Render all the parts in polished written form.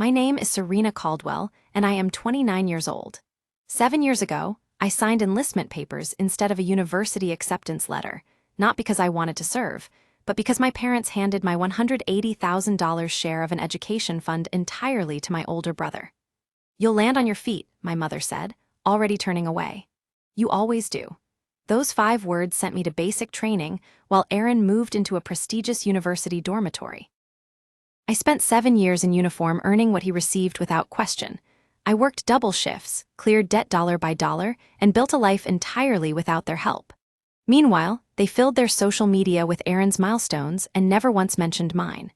My name is Serena Caldwell, and I am 29 years old. 7 years ago, I signed enlistment papers instead of a university acceptance letter, not because I wanted to serve, but because my parents handed my $180,000 share of an education fund entirely to my older brother. "You'll land on your feet," my mother said, already turning away. "You always do." Those 5 words sent me to basic training while Aaron moved into a prestigious university dormitory. I spent 7 years in uniform earning what he received without question. I worked double shifts, cleared debt dollar by dollar, and built a life entirely without their help. Meanwhile, they filled their social media with Aaron's milestones and never once mentioned mine.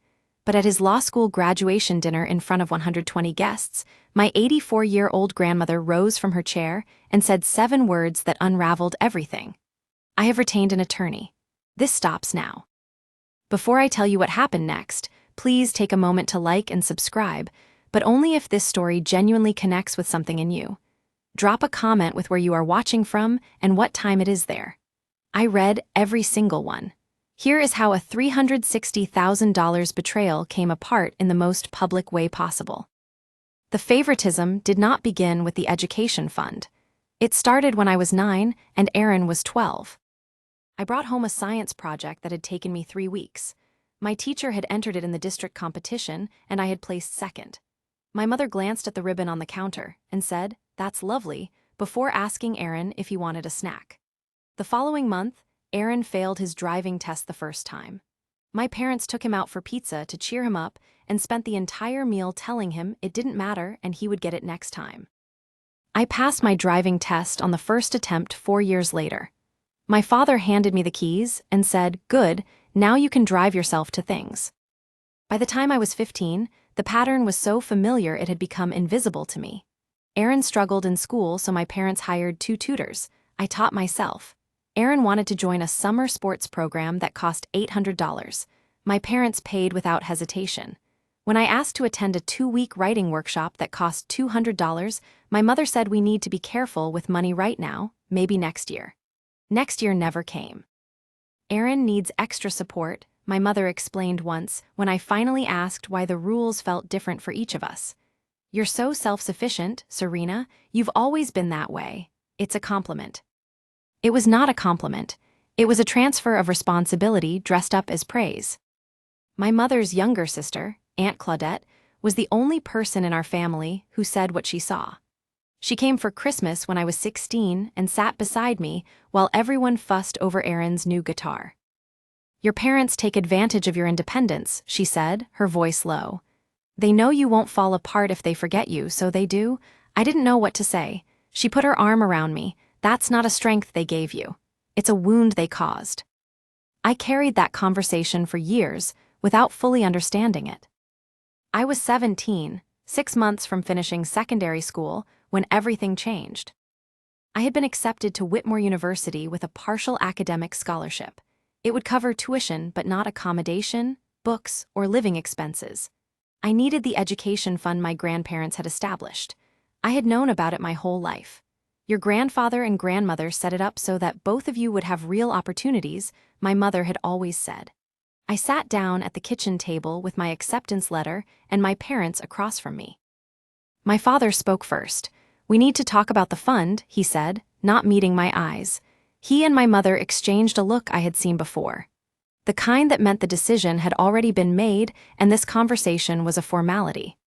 But at his law school graduation dinner in front of 120 guests, my 84-year-old grandmother rose from her chair and said 7 words that unraveled everything. "I have retained an attorney. This stops now." Before I tell you what happened next, please take a moment to like and subscribe, but only if this story genuinely connects with something in you. Drop a comment with where you are watching from and what time it is there. I read every single one. Here is how a $360,000 betrayal came apart in the most public way possible. The favoritism did not begin with the education fund. It started when I was 9 and Aaron was 12. I brought home a science project that had taken me 3 weeks. My teacher had entered it in the district competition, and I had placed second. My mother glanced at the ribbon on the counter and said, "That's lovely," before asking Aaron if he wanted a snack. The following month, Aaron failed his driving test the first time. My parents took him out for pizza to cheer him up and spent the entire meal telling him it didn't matter and he would get it next time. I passed my driving test on the first attempt 4 years later. My father handed me the keys and said, "Good, now you can drive yourself to things." By the time I was 15, the pattern was so familiar it had become invisible to me. Aaron struggled in school, so my parents hired 2 tutors. I taught myself. Aaron wanted to join a summer sports program that cost $800. My parents paid without hesitation. When I asked to attend a 2-week writing workshop that cost $200, my mother said we need to be careful with money right now, maybe next year. Next year never came. "Aaron needs extra support," my mother explained once when I finally asked why the rules felt different for each of us. "You're so self-sufficient, Serena. You've always been that way. It's a compliment." It was not a compliment. It was a transfer of responsibility dressed up as praise. My mother's younger sister, Aunt Claudette, was the only person in our family who said what she saw. She came for Christmas when I was 16 and sat beside me while everyone fussed over Aaron's new guitar. "Your parents take advantage of your independence," she said, her voice low. "They know you won't fall apart if they forget you, so they do." I didn't know what to say. She put her arm around me. "That's not a strength they gave you. It's a wound they caused." I carried that conversation for years without fully understanding it. I was 17, 6 months from finishing secondary school, when everything changed. I had been accepted to Whitmore University with a partial academic scholarship. It would cover tuition but not accommodation, books, or living expenses. I needed the education fund my grandparents had established. I had known about it my whole life. "Your grandfather and grandmother set it up so that both of you would have real opportunities," my mother had always said. I sat down at the kitchen table with my acceptance letter and my parents across from me. My father spoke first. "We need to talk about the fund," he said, not meeting my eyes. He and my mother exchanged a look I had seen before. The kind that meant the decision had already been made and this conversation was a formality.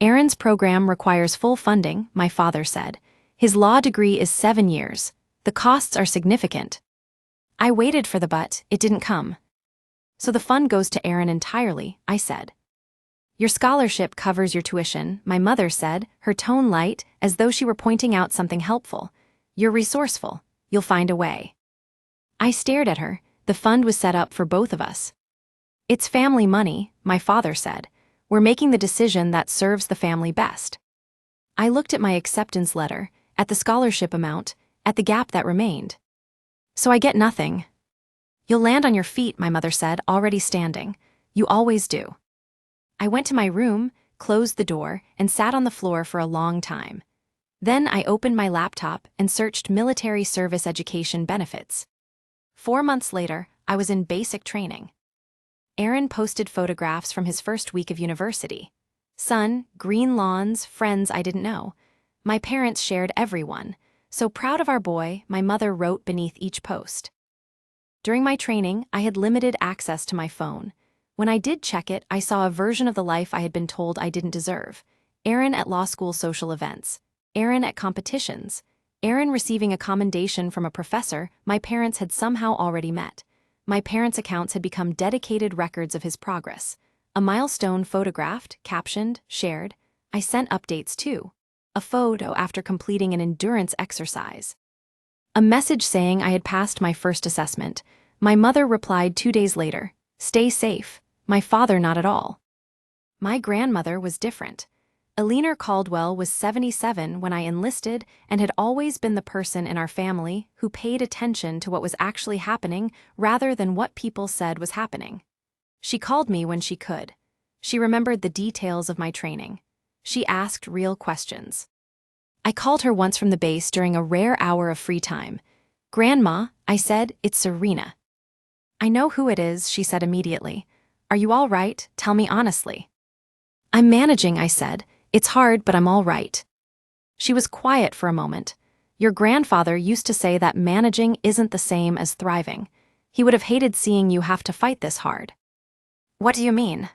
"Aaron's program requires full funding," my father said. "His law degree is 7 years. The costs are significant." I waited for the but, it didn't come. "So the fund goes to Aaron entirely," I said. "Your scholarship covers your tuition," my mother said, her tone light, as though she were pointing out something helpful. "You're resourceful. You'll find a way." I stared at her. The fund was set up for both of us. "It's family money," my father said. "We're making the decision that serves the family best." I looked at my acceptance letter, at the scholarship amount, at the gap that remained. "So I get nothing." "You'll land on your feet," my mother said, already standing. "You always do." I went to my room, closed the door, and sat on the floor for a long time. Then I opened my laptop and searched military service education benefits. 4 months later, I was in basic training. Aaron posted photographs from his first week of university. Sun, green lawns, friends I didn't know. My parents shared everyone. So proud of our boy, my mother wrote beneath each post. During my training, I had limited access to my phone. When I did check it, I saw a version of the life I had been told I didn't deserve. Aaron at law school social events. Aaron at competitions. Aaron receiving a commendation from a professor my parents had somehow already met. My parents' accounts had become dedicated records of his progress. A milestone photographed, captioned, shared. I sent updates too. A photo after completing an endurance exercise. A message saying I had passed my first assessment. My mother replied 2 days later, "Stay safe." My father not at all. My grandmother was different. Eleanor Caldwell was 77 when I enlisted and had always been the person in our family who paid attention to what was actually happening rather than what people said was happening. She called me when she could. She remembered the details of my training. She asked real questions. I called her once from the base during a rare hour of free time. "Grandma," I said, "it's Serena." "I know who it is," she said immediately. "Are you all right? Tell me honestly." "I'm managing," I said. "It's hard, but I'm all right." She was quiet for a moment. "Your grandfather used to say that managing isn't the same as thriving. He would have hated seeing you have to fight this hard." "What do you mean?"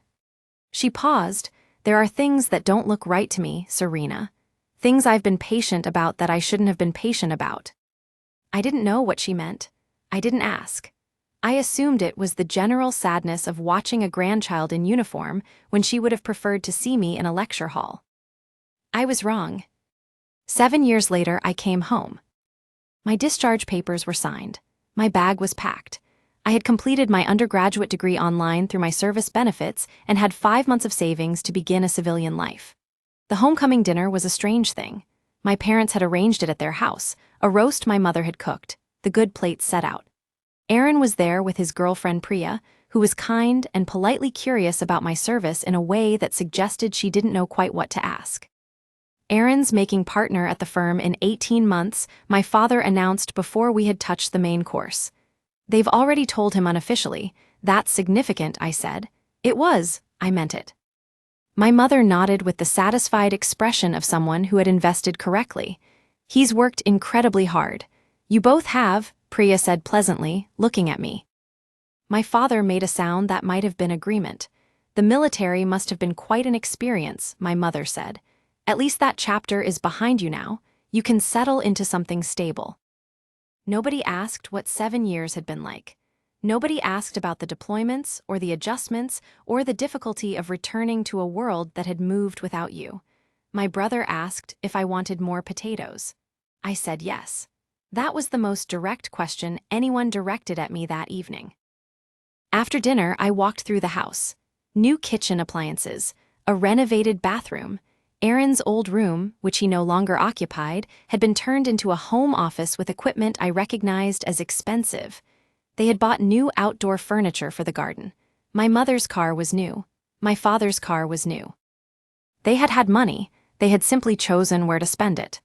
She paused. "There are things that don't look right to me, Serena. Things I've been patient about that I shouldn't have been patient about." I didn't know what she meant. I didn't ask. I assumed it was the general sadness of watching a grandchild in uniform when she would have preferred to see me in a lecture hall. I was wrong. 7 years later, I came home. My discharge papers were signed. My bag was packed. I had completed my undergraduate degree online through my service benefits and had 5 months of savings to begin a civilian life. The homecoming dinner was a strange thing. My parents had arranged it at their house, a roast my mother had cooked, the good plates set out. Aaron was there with his girlfriend Priya, who was kind and politely curious about my service in a way that suggested she didn't know quite what to ask. Aaron's making partner at the firm in 18 months, my father announced before we had touched the main course. "They've already told him unofficially. That's significant," I said. "It was, I meant it." My mother nodded with the satisfied expression of someone who had invested correctly. "He's worked incredibly hard." "You both have," Priya said pleasantly, looking at me. My father made a sound that might have been agreement. "The military must have been quite an experience," my mother said. "At least that chapter is behind you now. You can settle into something stable." Nobody asked what 7 years had been like. Nobody asked about the deployments or the adjustments or the difficulty of returning to a world that had moved without you. My brother asked if I wanted more potatoes. I said yes. That was the most direct question anyone directed at me that evening. After dinner, I walked through the house. New kitchen appliances, a renovated bathroom. Aaron's old room, which he no longer occupied, had been turned into a home office with equipment I recognized as expensive. They had bought new outdoor furniture for the garden. My mother's car was new. My father's car was new. They had had money. They had simply chosen where to spend it.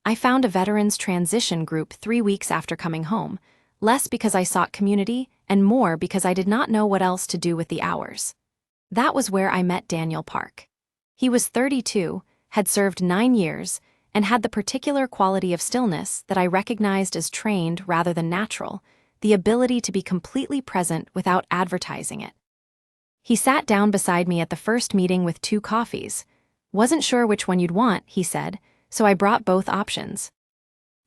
I found a veterans transition group 3 weeks after coming home, less because I sought community and more because I did not know what else to do with the hours. That was where I met Daniel Park. He was 32, had served 9 years, and had the particular quality of stillness that I recognized as trained rather than natural, the ability to be completely present without advertising it. He sat down beside me at the first meeting with 2 coffees. "Wasn't sure which one you'd want," he said, so I brought both options.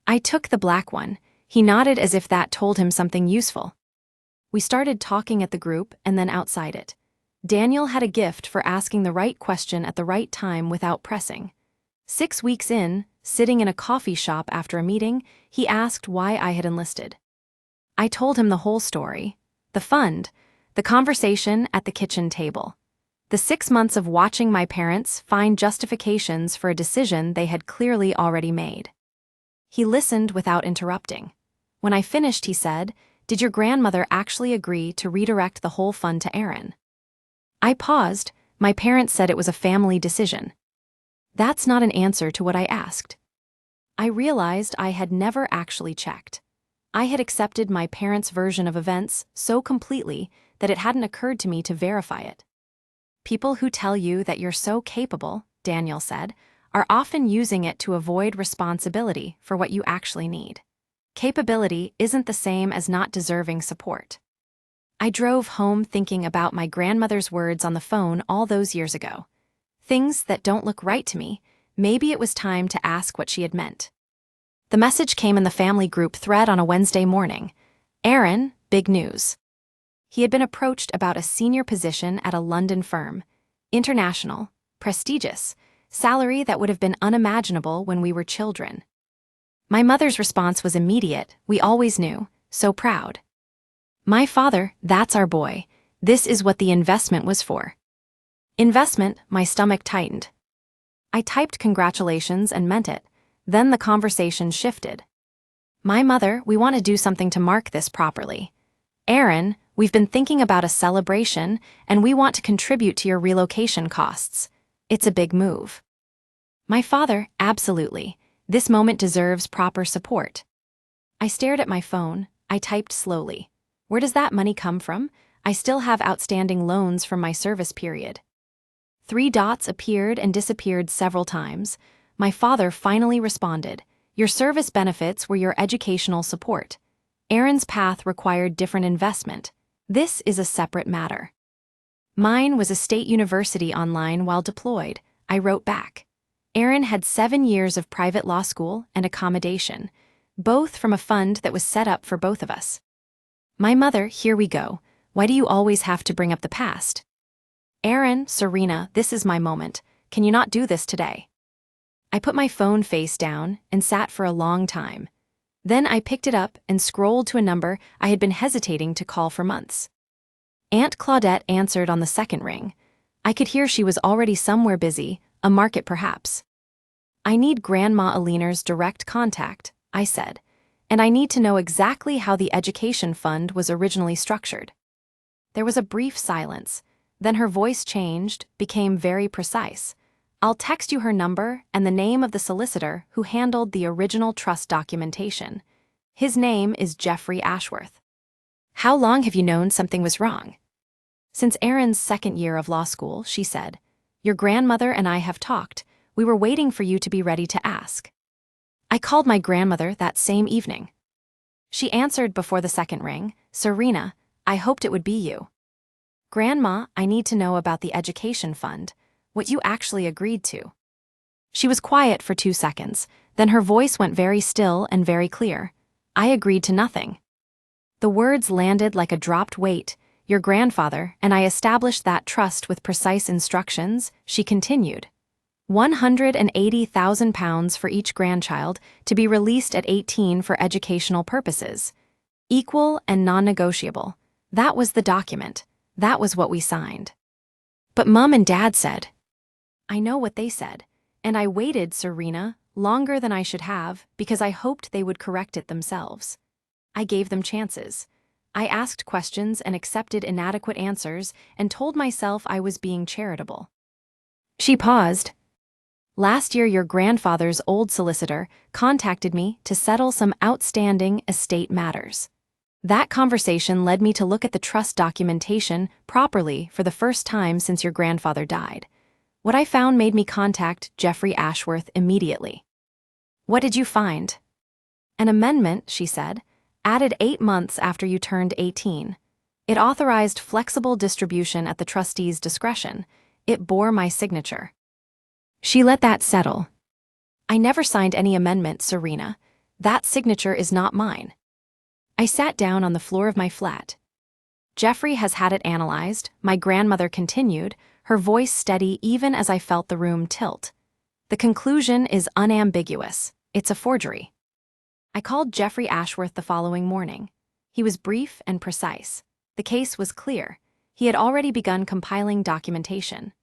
I took the black one. He nodded as if that told him something useful. We started talking at the group and then outside it. Daniel had a gift for asking the right question at the right time without pressing. 6 weeks in, sitting in a coffee shop after a meeting, he asked why I had enlisted. I told him the whole story, the fund, the conversation at the kitchen table, the 6 months of watching my parents find justifications for a decision they had clearly already made. He listened without interrupting. When I finished, he said, "Did your grandmother actually agree to redirect the whole fund to Aaron?" I paused. My parents said it was a family decision. That's not an answer to what I asked. I realized I had never actually checked. I had accepted my parents' version of events so completely that it hadn't occurred to me to verify it. People who tell you that you're so capable, Daniel said, are often using it to avoid responsibility for what you actually need. Capability isn't the same as not deserving support. I drove home thinking about my grandmother's words on the phone all those years ago. Things that don't look right to me, maybe it was time to ask what she had meant. The message came in the family group thread on a Wednesday morning. Aaron, big news. He had been approached about a senior position at a London firm. International, prestigious, salary that would have been unimaginable when we were children. My mother's response was immediate. We always knew, so proud. My father, that's our boy. This is what the investment was for. Investment, my stomach tightened. I typed congratulations and meant it. Then the conversation shifted. My mother, we want to do something to mark this properly. Aaron, we've been thinking about a celebration and we want to contribute to your relocation costs. It's a big move. My father, absolutely. This moment deserves proper support. I stared at my phone. I typed slowly. Where does that money come from? I still have outstanding loans from my service period. 3 dots appeared and disappeared several times. My father finally responded. Your service benefits were your educational support. Aaron's path required different investment. This is a separate matter. Mine was a state university online while deployed. I wrote back. Aaron had 7 years of private law school and accommodation, both from a fund that was set up for both of us. My mother, here we go. Why do you always have to bring up the past? Aaron, Serena, this is my moment. Can you not do this today? I put my phone face down and sat for a long time. Then I picked it up and scrolled to a number I had been hesitating to call for months. Aunt Claudette answered on the second ring. I could hear she was already somewhere busy, a market perhaps. I need Grandma Aliner's direct contact, I said, and I need to know exactly how the education fund was originally structured. There was a brief silence. Then her voice changed, became very precise. I'll text you her number and the name of the solicitor who handled the original trust documentation. His name is Jeffrey Ashworth. How long have you known something was wrong? Since Aaron's 2nd year of law school, she said. Your grandmother and I have talked. We were waiting for you to be ready to ask. I called my grandmother that same evening. She answered before the second ring. Serena, I hoped it would be you. Grandma, I need to know about the education fund, what you actually agreed to. She was quiet for 2 seconds, then her voice went very still and very clear. I agreed to nothing. The words landed like a dropped weight. Your grandfather and I established that trust with precise instructions, she continued. £180,000 for each grandchild to be released at 18 for educational purposes. Equal and non-negotiable. That was the document. That was what we signed. But Mom and Dad said. I know what they said, and I waited, Serena, longer than I should have because I hoped they would correct it themselves. I gave them chances. I asked questions and accepted inadequate answers and told myself I was being charitable. She paused. Last year, your grandfather's old solicitor contacted me to settle some outstanding estate matters. That conversation led me to look at the trust documentation properly for the first time since your grandfather died. What I found made me contact Jeffrey Ashworth immediately. What did you find? An amendment, she said, added 8 months after you turned 18. It authorized flexible distribution at the trustee's discretion. It bore my signature. She let that settle. I never signed any amendment, Serena. That signature is not mine. I sat down on the floor of my flat. Jeffrey has had it analyzed, my grandmother continued, her voice steady even as I felt the room tilt. The conclusion is unambiguous. It's a forgery. I called Jeffrey Ashworth the following morning. He was brief and precise. The case was clear. He had already begun compiling documentation.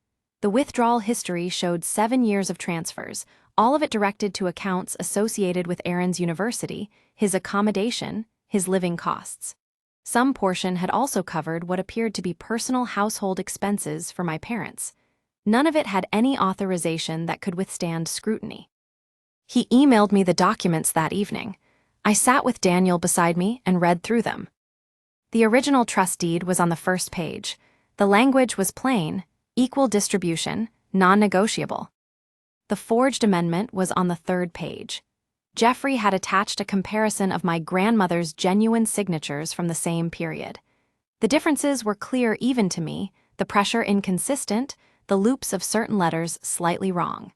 The withdrawal history showed 7 years of transfers, all of it directed to accounts associated with Aaron's university, his accommodation, his living costs. Some portion had also covered what appeared to be personal household expenses for my parents. None of it had any authorization that could withstand scrutiny. He emailed me the documents that evening. I sat with Daniel beside me and read through them. The original trust deed was on the first page. The language was plain. Equal distribution, non-negotiable. The forged amendment was on the 3rd page. Jeffrey had attached a comparison of my grandmother's genuine signatures from the same period. The differences were clear even to me, the pressure inconsistent, the loops of certain letters slightly wrong.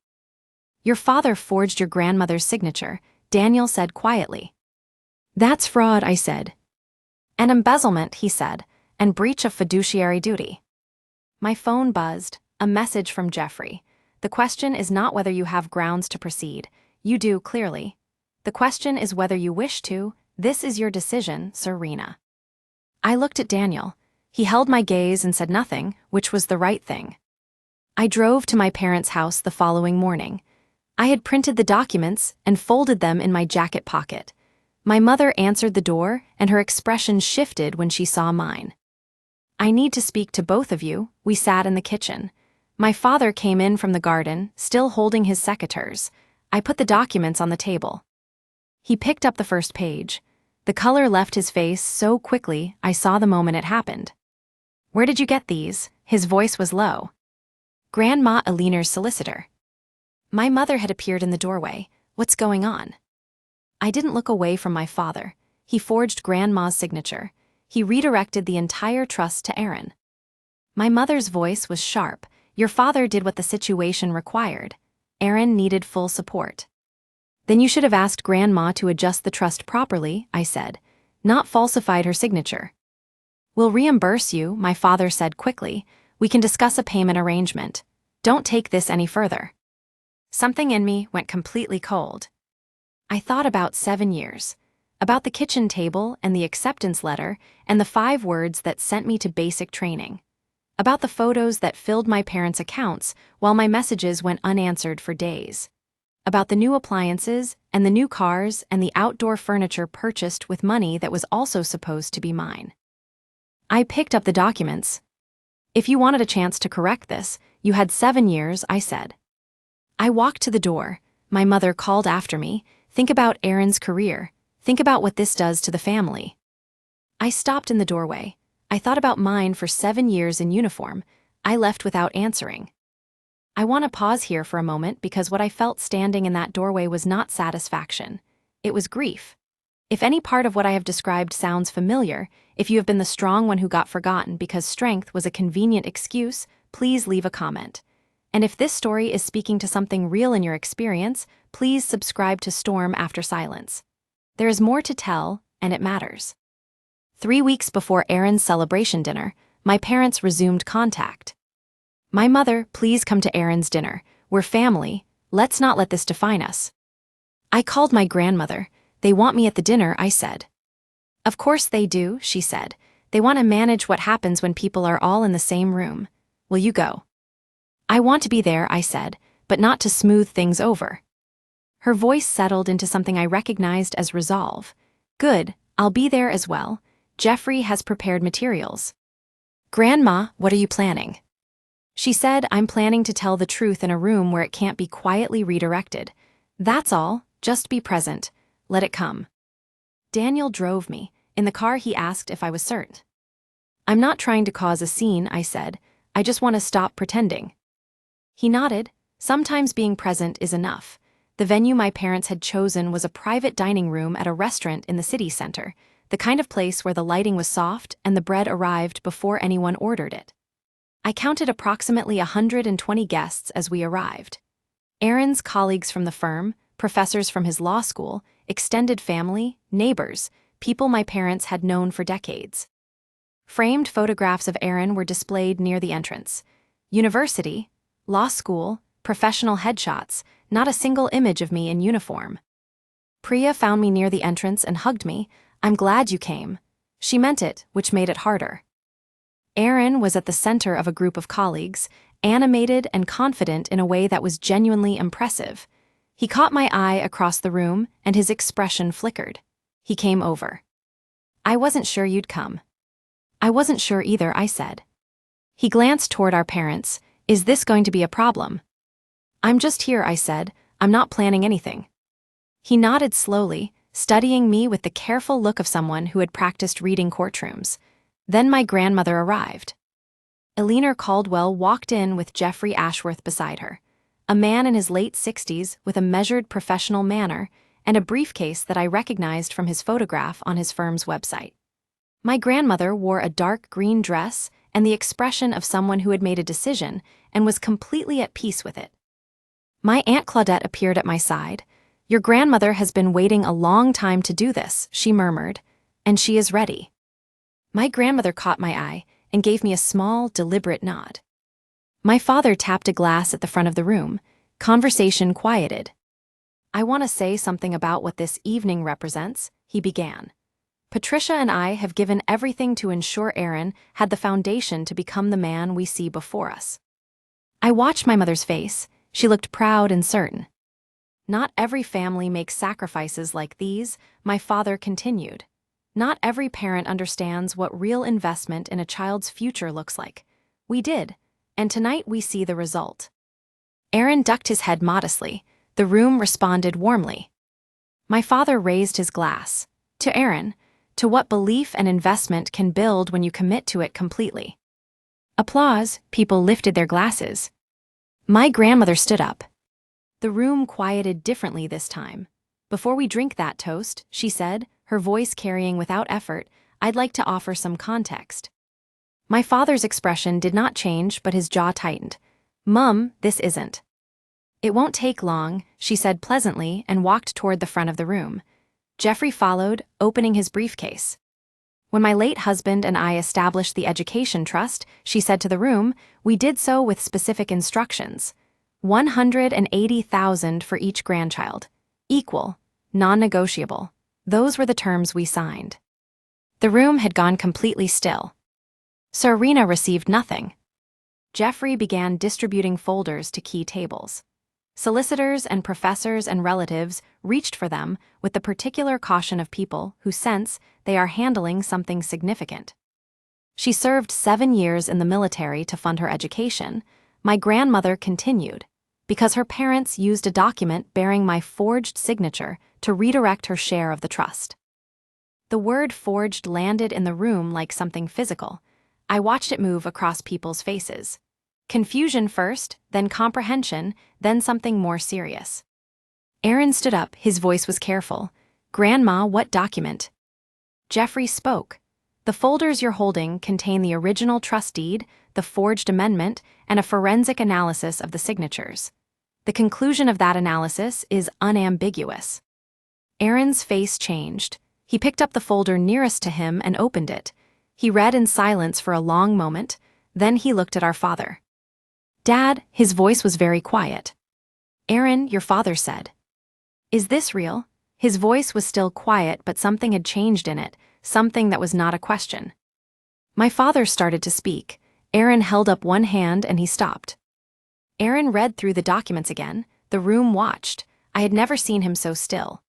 "Your father forged your grandmother's signature," Daniel said quietly. "That's fraud," I said. "And embezzlement," he said, "and breach of fiduciary duty." My phone buzzed, a message from Jeffrey. "The question is not whether you have grounds to proceed. You do, clearly. The question is whether you wish to. This is your decision, Serena." I looked at Daniel. He held my gaze and said nothing, which was the right thing. I drove to my parents' house the following morning. I had printed the documents and folded them in my jacket pocket. My mother answered the door, and her expression shifted when she saw mine. "I need to speak to both of you." We sat in the kitchen. My father came in from the garden, still holding his secateurs. I put the documents on the table. He picked up the first page. The color left his face so quickly I saw the moment it happened. "Where did you get these?" His voice was low. "Grandma Eliner's solicitor." My mother had appeared in the doorway. "What's going on?" I didn't look away from my father. He forged Grandma's signature. He redirected the entire trust to Aaron. My mother's voice was sharp. "Your father did what the situation required. Aaron needed full support." "Then you should have asked Grandma to adjust the trust properly," I said, "not falsified her signature." "We'll reimburse you," my father said quickly. "We can discuss a payment arrangement. Don't take this any further." Something in me went completely cold. I thought about 7 years. About the kitchen table and the acceptance letter and the 5 words that sent me to basic training. About the photos that filled my parents' accounts while my messages went unanswered for days. About the new appliances and the new cars and the outdoor furniture purchased with money that was also supposed to be mine. I picked up the documents. "If you wanted a chance to correct this, you had 7 years," I said. I walked to the door. My mother called after me, "Think about Aaron's career. Think about what this does to the family." I stopped in the doorway. I thought about mine for 7 years in uniform. I left without answering. I want to pause here for a moment because what I felt standing in that doorway was not satisfaction. It was grief. If any part of what I have described sounds familiar, if you have been the strong one who got forgotten because strength was a convenient excuse, please leave a comment. And if this story is speaking to something real in your experience, please subscribe to Storm After Silence. There is more to tell, and it matters. 3 weeks before Aaron's celebration dinner, my parents resumed contact. "My mother, please come to Aaron's dinner. We're family. Let's not let this define us." I called my grandmother. "They want me at the dinner," I said. "Of course they do," she said. "They want to manage what happens when people are all in the same room. Will you go?" "I want to be there," I said, "but not to smooth things over." Her voice settled into something I recognized as resolve. "Good, I'll be there as well. Jeffrey has prepared materials." "Grandma, what are you planning?" She said, "I'm planning to tell the truth in a room where it can't be quietly redirected. That's all, just be present. Let it come." Daniel drove me. In the car he asked if I was certain. "I'm not trying to cause a scene," I said. "I just want to stop pretending." He nodded. Sometimes being present is enough. The venue my parents had chosen was a private dining room at a restaurant in the city center, the kind of place where the lighting was soft and the bread arrived before anyone ordered it. I counted approximately 120 guests as we arrived. Aaron's colleagues from the firm, professors from his law school, extended family, neighbors, people my parents had known for decades. Framed photographs of Aaron were displayed near the entrance. University, law school, professional headshots, not a single image of me in uniform. Priya found me near the entrance and hugged me. "I'm glad you came." She meant it, which made it harder. Aaron was at the center of a group of colleagues, animated and confident in a way that was genuinely impressive. He caught my eye across the room, and his expression flickered. He came over. "I wasn't sure you'd come." "I wasn't sure either," I said. He glanced toward our parents. "Is this going to be a problem?" "I'm just here," I said. "I'm not planning anything." He nodded slowly, studying me with the careful look of someone who had practiced reading courtrooms. Then my grandmother arrived. Eleanor Caldwell walked in with Jeffrey Ashworth beside her, a man in his late 60s with a measured professional manner and a briefcase that I recognized from his photograph on his firm's website. My grandmother wore a dark green dress and the expression of someone who had made a decision and was completely at peace with it. My Aunt Claudette appeared at my side. "Your grandmother has been waiting a long time to do this," she murmured, "and she is ready." My grandmother caught my eye and gave me a small, deliberate nod. My father tapped a glass at the front of the room. Conversation quieted. "I want to say something about what this evening represents," he began. "Patricia and I have given everything to ensure Aaron had the foundation to become the man we see before us." I watched my mother's face. She looked proud and certain. "Not every family makes sacrifices like these," my father continued. "Not every parent understands what real investment in a child's future looks like. We did, and tonight we see the result." Aaron ducked his head modestly. The room responded warmly. My father raised his glass. "To Aaron, to what belief and investment can build when you commit to it completely." Applause. People lifted their glasses. My grandmother stood up. The room quieted differently this time. "Before we drink that toast," she said, her voice carrying without effort, "I'd like to offer some context." My father's expression did not change, but his jaw tightened. "Mum, this isn't." "It won't take long," she said pleasantly and walked toward the front of the room. Jeffrey followed, opening his briefcase. "When my late husband and I established the education trust," she said to the room, "we did so with specific instructions. 180,000 for each grandchild. Equal, non-negotiable. Those were the terms we signed." The room had gone completely still. Serena received nothing. Jeffrey began distributing folders to key tables. Solicitors and professors and relatives reached for them with the particular caution of people who sense they are handling something significant. She served 7 years in the military to fund her education. My grandmother continued, because her parents used a document bearing my forged signature to redirect her share of the trust. The word forged landed in the room like something physical. I watched it move across people's faces. Confusion first, then comprehension, then something more serious. Aaron stood up, his voice was careful. "Grandma, what document?" Jeffrey spoke. "The folders you're holding contain the original trust deed, the forged amendment, and a forensic analysis of the signatures. The conclusion of that analysis is unambiguous." Aaron's face changed. He picked up the folder nearest to him and opened it. He read in silence for a long moment, then he looked at our father. "Dad," his voice was very quiet. "Aaron, your father said." "Is this real?" His voice was still quiet, but something had changed in it, something that was not a question. My father started to speak. Aaron held up one hand and he stopped. Aaron read through the documents again. The room watched. I had never seen him so still.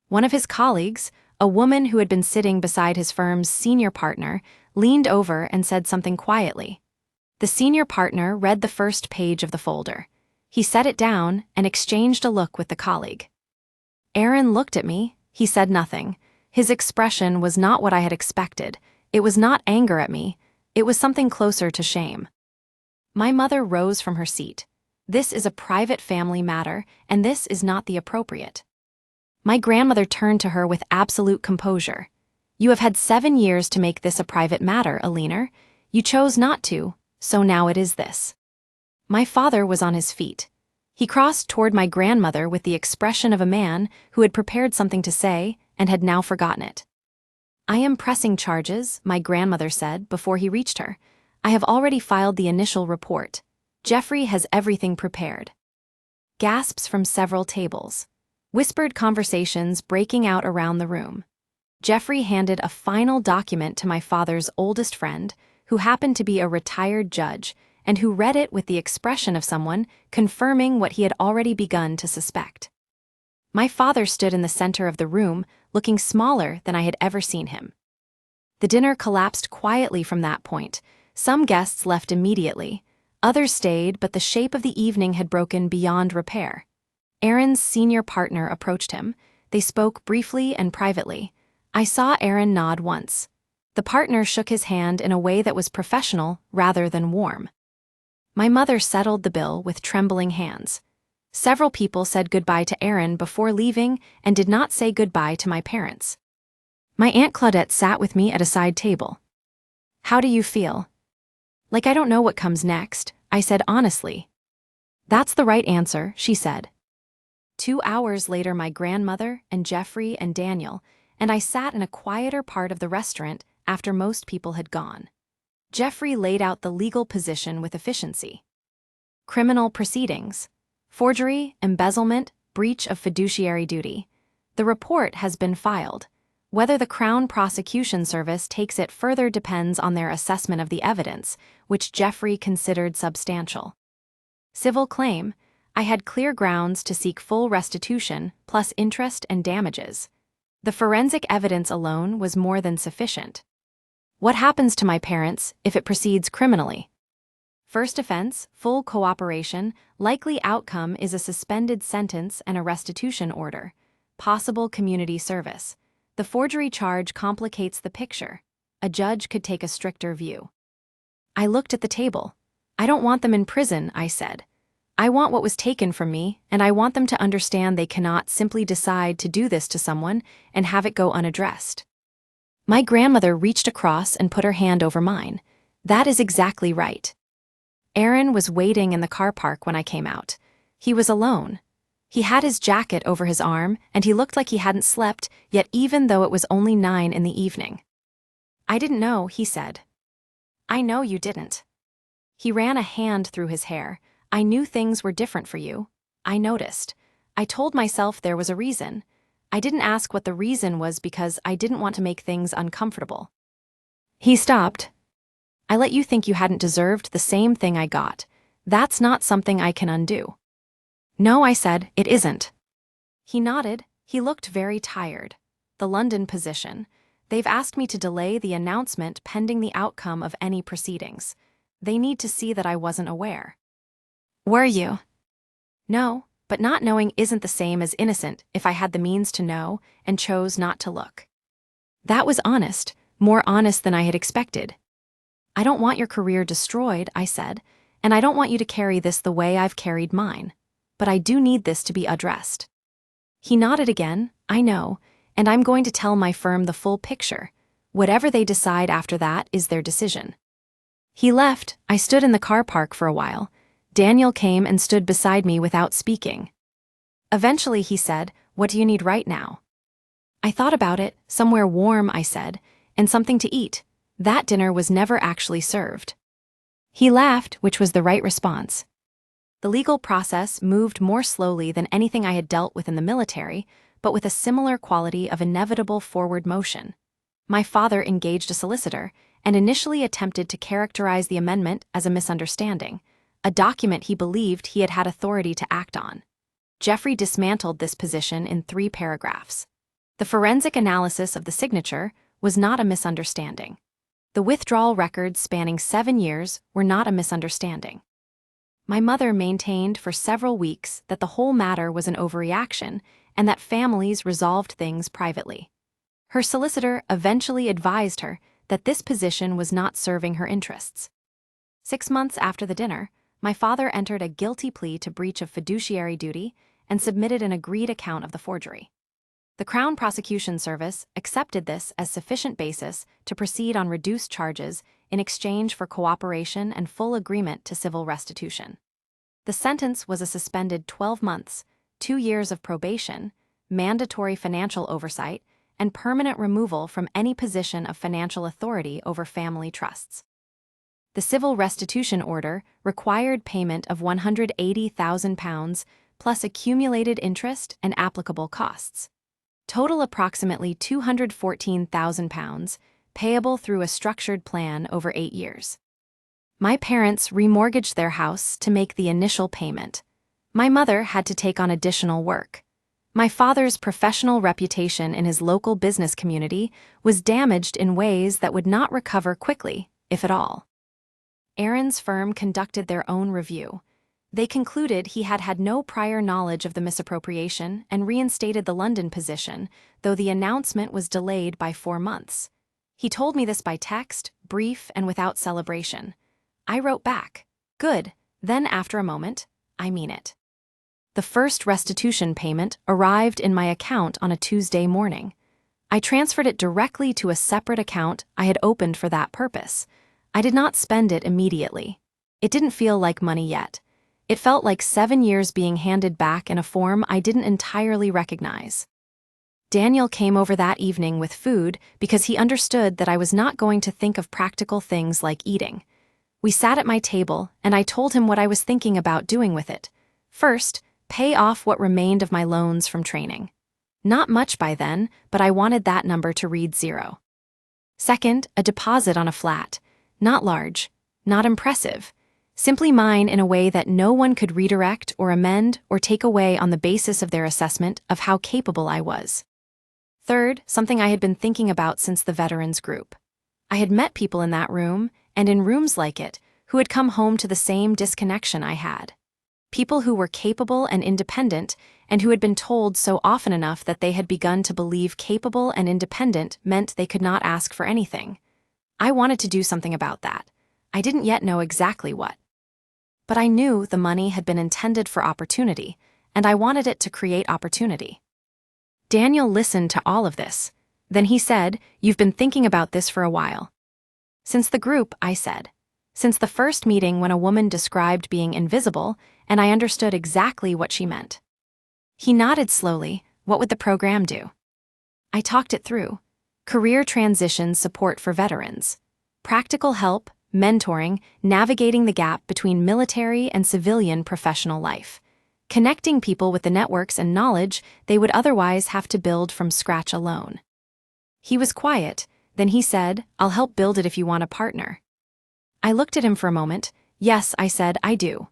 One of his colleagues, a woman who had been sitting beside his firm's senior partner, leaned over and said something quietly. The senior partner read the first page of the folder. He set it down and exchanged a look with the colleague. Aaron looked at me. He said nothing. His expression was not what I had expected. It was not anger at me. It was something closer to shame. My mother rose from her seat. "This is a private family matter, and this is not the appropriate." My grandmother turned to her with absolute composure. "You have had 7 years to make this a private matter, Eleanor. You chose not to, so now it is this." My father was on his feet. He crossed toward my grandmother with the expression of a man who had prepared something to say and had now forgotten it. "I am pressing charges," my grandmother said before he reached her. "I have already filed the initial report. Jeffrey has everything prepared." Gasps from several tables. Whispered conversations breaking out around the room. Jeffrey handed a final document to my father's oldest friend, who happened to be a retired judge, and who read it with the expression of someone confirming what he had already begun to suspect. My father stood in the center of the room, looking smaller than I had ever seen him. The dinner collapsed quietly from that point. Some guests left immediately. Others stayed, but the shape of the evening had broken beyond repair. Aaron's senior partner approached him. They spoke briefly and privately. I saw Aaron nod once. The partner shook his hand in a way that was professional rather than warm. My mother settled the bill with trembling hands. Several people said goodbye to Aaron before leaving and did not say goodbye to my parents. My Aunt Claudette sat with me at a side table. "How do you feel?" "Like I don't know what comes next," I said honestly. "That's the right answer," she said. 2 hours later, my grandmother and Jeffrey and Daniel and I sat in a quieter part of the restaurant after most people had gone. Jeffrey laid out the legal position with efficiency. Criminal proceedings. Forgery, embezzlement, breach of fiduciary duty. The report has been filed. Whether the Crown Prosecution Service takes it further depends on their assessment of the evidence, which Jeffrey considered substantial. Civil claim. I had clear grounds to seek full restitution, plus interest and damages. The forensic evidence alone was more than sufficient. What happens to my parents if it proceeds criminally? First offense, full cooperation, likely outcome is a suspended sentence and a restitution order. Possible community service. The forgery charge complicates the picture. A judge could take a stricter view. I looked at the table. "I don't want them in prison," I said. "I want what was taken from me, and I want them to understand they cannot simply decide to do this to someone and have it go unaddressed." My grandmother reached across and put her hand over mine. "That is exactly right." Aaron was waiting in the car park when I came out. He was alone. He had his jacket over his arm, and he looked like he hadn't slept, yet even though it was only 9 in the evening. "I didn't know," he said. "I know you didn't." He ran a hand through his hair. "I knew things were different for you. I noticed. I told myself there was a reason. I didn't ask what the reason was because I didn't want to make things uncomfortable." He stopped. "I let you think you hadn't deserved the same thing I got. That's not something I can undo." "No," I said, "it isn't." He nodded. He looked very tired. "The London position. They've asked me to delay the announcement pending the outcome of any proceedings. They need to see that I wasn't aware." "Were you?" "No, but not knowing isn't the same as innocent if I had the means to know and chose not to look." That was honest, more honest than I had expected. "I don't want your career destroyed," I said, "and I don't want you to carry this the way I've carried mine. But I do need this to be addressed." He nodded again. "I know, and I'm going to tell my firm the full picture. Whatever they decide after that is their decision." He left. I stood in the car park for a while. Daniel came and stood beside me without speaking. Eventually he said, "What do you need right now?" I thought about it. "Somewhere warm," I said, "and something to eat." That dinner was never actually served. He laughed, which was the right response. The legal process moved more slowly than anything I had dealt with in the military, but with a similar quality of inevitable forward motion. My father engaged a solicitor and initially attempted to characterize the amendment as a misunderstanding, a document he believed he had had authority to act on. Jeffrey dismantled this position in 3 paragraphs. The forensic analysis of the signature was not a misunderstanding. The withdrawal records spanning 7 years were not a misunderstanding. My mother maintained for several weeks that the whole matter was an overreaction and that families resolved things privately. Her solicitor eventually advised her that this position was not serving her interests. 6 months after the dinner, my father entered a guilty plea to breach of fiduciary duty and submitted an agreed account of the forgery. The Crown Prosecution Service accepted this as sufficient basis to proceed on reduced charges in exchange for cooperation and full agreement to civil restitution. The sentence was a suspended 12 months, 2 years of probation, mandatory financial oversight, and permanent removal from any position of financial authority over family trusts. The civil restitution order required payment of £180,000 plus accumulated interest and applicable costs. Total approximately £214,000, payable through a structured plan over 8 years. My parents remortgaged their house to make the initial payment. My mother had to take on additional work. My father's professional reputation in his local business community was damaged in ways that would not recover quickly, if at all. Aaron's firm conducted their own review. They concluded he had had no prior knowledge of the misappropriation and reinstated the London position, though the announcement was delayed by 4 months. He told me this by text, brief and without celebration. I wrote back, "Good." Then after a moment, "I mean it." The first restitution payment arrived in my account on a Tuesday morning. I transferred it directly to a separate account I had opened for that purpose. I did not spend it immediately. It didn't feel like money yet. It felt like 7 years being handed back in a form I didn't entirely recognize. Daniel came over that evening with food because he understood that I was not going to think of practical things like eating. We sat at my table, and I told him what I was thinking about doing with it. First, pay off what remained of my loans from training. Not much by then, but I wanted that number to read 0. Second, a deposit on a flat. Not large, not impressive. Simply mine in a way that no one could redirect or amend or take away on the basis of their assessment of how capable I was. Third, something I had been thinking about since the veterans group. I had met people in that room, and in rooms like it, who had come home to the same disconnection I had. People who were capable and independent, and who had been told so often enough that they had begun to believe capable and independent meant they could not ask for anything. I wanted to do something about that. I didn't yet know exactly what. But I knew the money had been intended for opportunity, and I wanted it to create opportunity. Daniel listened to all of this. Then he said, "You've been thinking about this for a while." "Since the group," I said. "Since the first meeting when a woman described being invisible, and I understood exactly what she meant." He nodded slowly. "What would the program do?" I talked it through. Career transition support for veterans. Practical help, mentoring, navigating the gap between military and civilian professional life. Connecting people with the networks and knowledge they would otherwise have to build from scratch alone. He was quiet, then he said, "I'll help build it if you want a partner." I looked at him for a moment. "Yes," I said, "I do."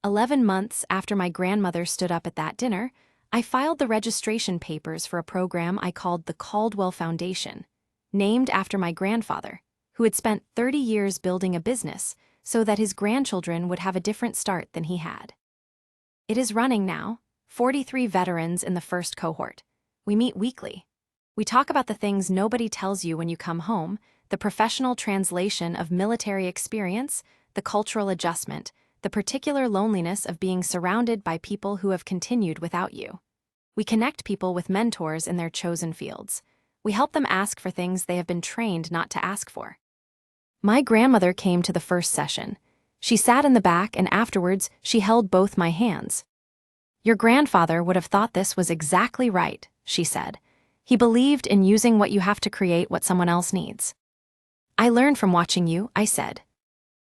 11 months after my grandmother stood up at that dinner, I filed the registration papers for a program I called the Caldwell Foundation, named after my grandfather, who had spent 30 years building a business so that his grandchildren would have a different start than he had. It is running now, 43 veterans in the first cohort. We meet weekly. We talk about the things nobody tells you when you come home, the professional translation of military experience, the cultural adjustment, the particular loneliness of being surrounded by people who have continued without you. We connect people with mentors in their chosen fields. We help them ask for things they have been trained not to ask for. My grandmother came to the first session. She sat in the back, and afterwards she held both my hands. "Your grandfather would have thought this was exactly right," she said. "He believed in using what you have to create what someone else needs." "I learned from watching you," I said.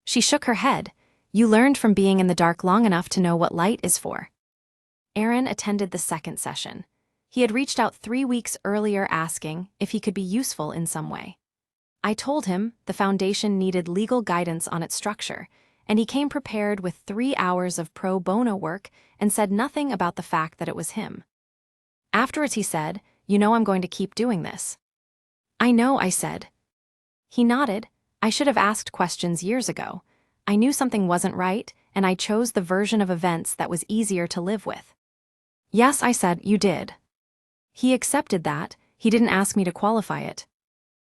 She shook her head. "You learned from being in the dark long enough to know what light is for." Aaron attended the second session. He had reached out 3 weeks earlier asking if he could be useful in some way. I told him the foundation needed legal guidance on its structure, and he came prepared with 3 hours of pro bono work and said nothing about the fact that it was him. Afterwards he said, "You know I'm going to keep doing this." "I know," I said. He nodded. "I should have asked questions years ago. I knew something wasn't right, and I chose the version of events that was easier to live with." "Yes," I said, "you did." He accepted that. He didn't ask me to qualify it.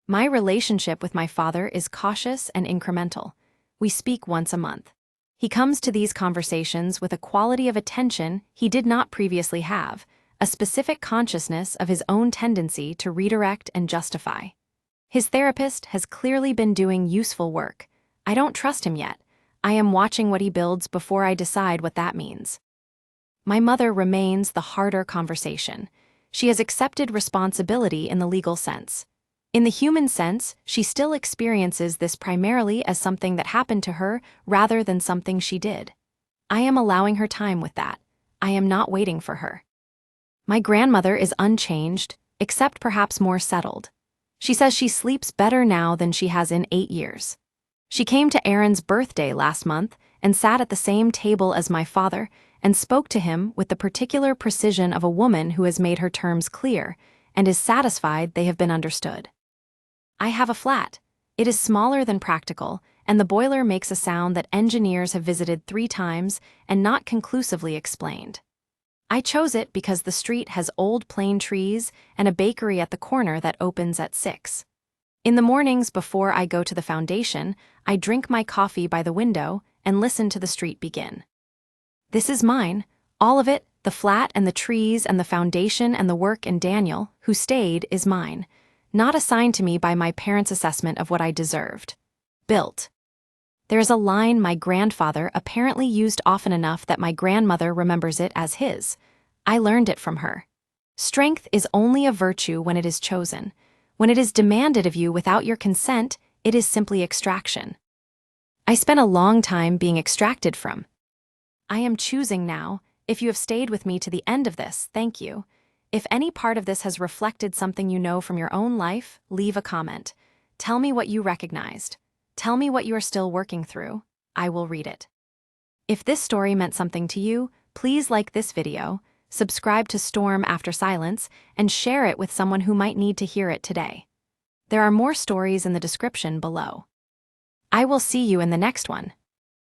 My relationship with my father is cautious and incremental. We speak once a month. He comes to these conversations with a quality of attention he did not previously have, a specific consciousness of his own tendency to redirect and justify. His therapist has clearly been doing useful work. I don't trust him yet. I am watching what he builds before I decide what that means. My mother remains the harder conversation. She has accepted responsibility in the legal sense. In the human sense, she still experiences this primarily as something that happened to her rather than something she did. I am allowing her time with that. I am not waiting for her. My grandmother is unchanged, except perhaps more settled. She says she sleeps better now than she has in 8 years. She came to Aaron's birthday last month and sat at the same table as my father and spoke to him with the particular precision of a woman who has made her terms clear and is satisfied they have been understood. "I have a flat. It is smaller than practical, and the boiler makes a sound that engineers have visited 3 times and not conclusively explained. I chose it because the street has old plane trees and a bakery at the corner that opens at 6. In the mornings before I go to the foundation, I drink my coffee by the window and listen to the street begin. This is mine, all of it, the flat and the trees and the foundation and the work, and Daniel, who stayed, is mine, not assigned to me by my parents' assessment of what I deserved. Built. There is a line my grandfather apparently used often enough that my grandmother remembers it as his. I learned it from her. Strength is only a virtue when it is chosen. When it is demanded of you without your consent, it is simply extraction. I spent a long time being extracted from. I am choosing now. If you have stayed with me to the end of this, thank you. If any part of this has reflected something you know from your own life, leave a comment. Tell me what you recognized. Tell me what you are still working through. I will read it. If this story meant something to you, please like this video, subscribe to Storm After Silence, and share it with someone who might need to hear it today. There are more stories in the description below. I will see you in the next one.